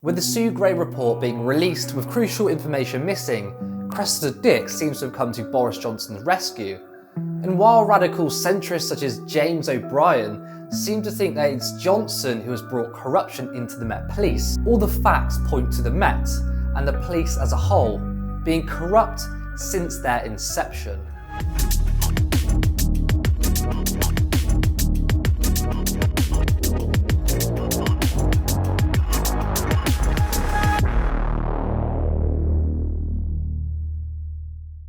With the Sue Gray report being released with crucial information missing, Cressida Dick seems to have come to Boris Johnson's rescue. And while radical centrists such as James O'Brien seem to think that it's Johnson who has brought corruption into the Met Police, all the facts point to the Met and the police as a whole being corrupt since their inception.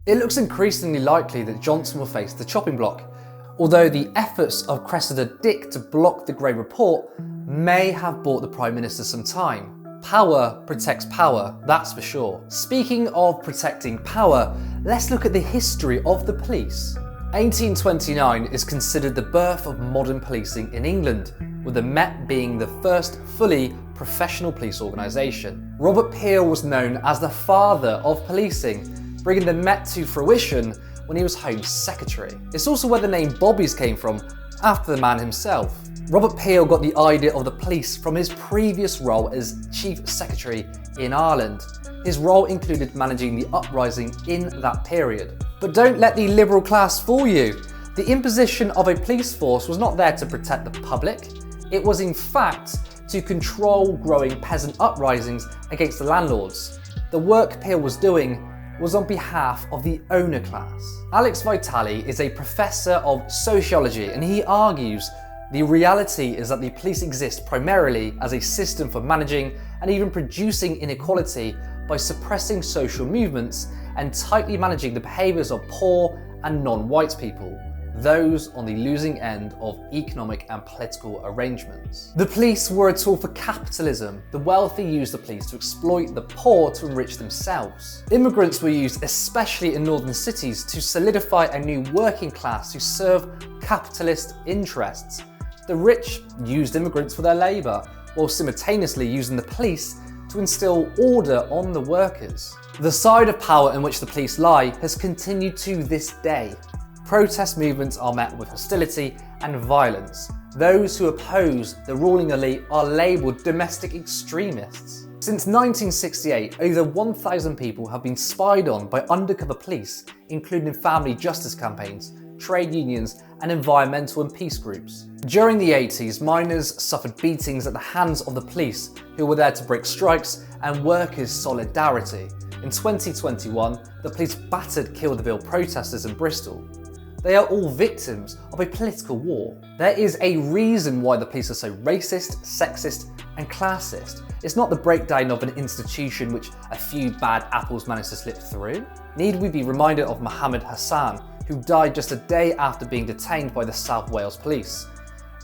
It looks increasingly likely that Johnson will face the chopping block, although the efforts of Cressida Dick to block the Gray report may have bought the Prime Minister some time. Power protects power, that's for sure. Speaking of protecting power, let's look at the history of the police. 1829 is considered the birth of modern policing in England, with the Met being the first fully professional police organisation. Robert Peel was known as the father of policing, bringing the Met to fruition when he was Home Secretary. It's also where the name Bobbies came from, after the man himself. Robert Peel got the idea of the police from his previous role as Chief Secretary in Ireland. His role included managing the uprising in that period. But don't let the liberal class fool you. The imposition of a police force was not there to protect the public. It was in fact to control growing peasant uprisings against the landlords. The work Peel was doing was on behalf of the owner class. Alex Vitale is a professor of sociology, and he argues the reality is that the police exist primarily as a system for managing and even producing inequality by suppressing social movements and tightly managing the behaviours of poor and non-white people, those on the losing end of economic and political arrangements. The police were a tool for capitalism. The wealthy used the police to exploit the poor to enrich themselves. Immigrants were used, especially in northern cities, to solidify a new working class to serve capitalist interests. The rich used immigrants for their labour, while simultaneously using the police to instill order on the workers. The side of power in which the police lie has continued to this day. Protest movements are met with hostility and violence. Those who oppose the ruling elite are labelled domestic extremists. Since 1968, over 1,000 people have been spied on by undercover police, including family justice campaigns, trade unions, and environmental and peace groups. During the 80s, miners suffered beatings at the hands of the police, who were there to break strikes and workers' solidarity. In 2021, the police battered Kill-the-Bill protesters in Bristol. They are all victims of a political war. There is a reason why the police are so racist, sexist, and classist. It's not the breakdown of an institution which a few bad apples managed to slip through. Need we be reminded of Mohammed Hassan, who died just a day after being detained by the South Wales police?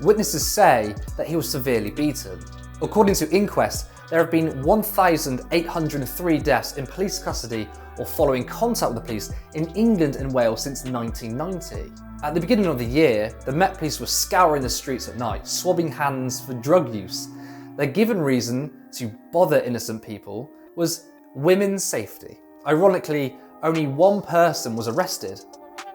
Witnesses say that he was severely beaten. According to inquests, there have been 1,803 deaths in police custody or following contact with the police in England and Wales since 1990. At the beginning of the year, the Met Police were scouring the streets at night, swabbing hands for drug use. Their given reason to bother innocent people was women's safety. Ironically, only one person was arrested,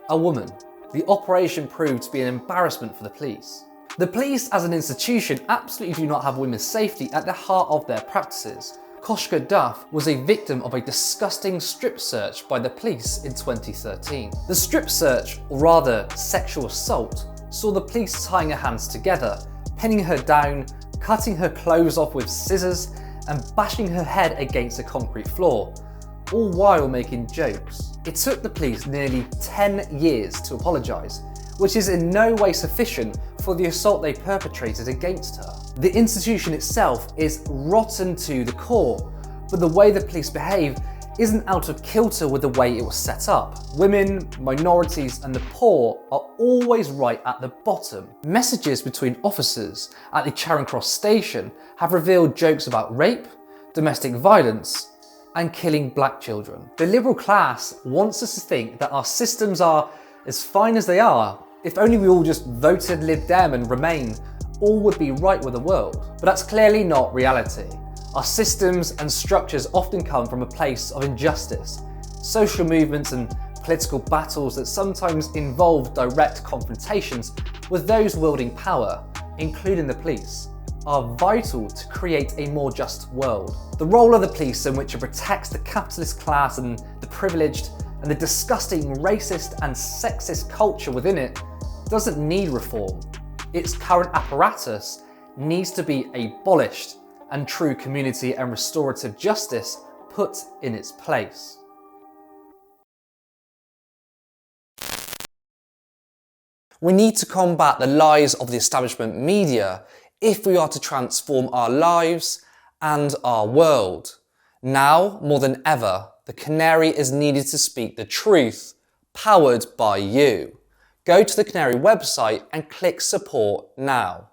a woman. The operation proved to be an embarrassment for the police. The police as an institution absolutely do not have women's safety at the heart of their practices. Koshka Duff was a victim of a disgusting strip search by the police in 2013. The strip search, or rather sexual assault, saw the police tying her hands together, pinning her down, cutting her clothes off with scissors, and bashing her head against a concrete floor, all while making jokes. It took the police nearly 10 years to apologise, which is in no way sufficient for the assault they perpetrated against her. The institution itself is rotten to the core, but the way the police behave isn't out of kilter with the way it was set up. Women, minorities, and the poor are always right at the bottom. Messages between officers at the Charing Cross station have revealed jokes about rape, domestic violence, and killing black children. The liberal class wants us to think that our systems are as fine as they are. If only we all just voted Lib Dem and Remain, all would be right with the world. But that's clearly not reality. Our systems and structures often come from a place of injustice, social movements and political battles that sometimes involve direct confrontations with those wielding power, including the police. are vital to create a more just world. The role of the police, in which it protects the capitalist class and the privileged, and the disgusting racist and sexist culture within it, doesn't need reform. Its current apparatus needs to be abolished and true community and restorative justice put in its place. We need to combat the lies of the establishment media if we are to transform our lives and our world. Now, more than ever, the Canary is needed to speak the truth, powered by you. Go to the Canary website and click support now.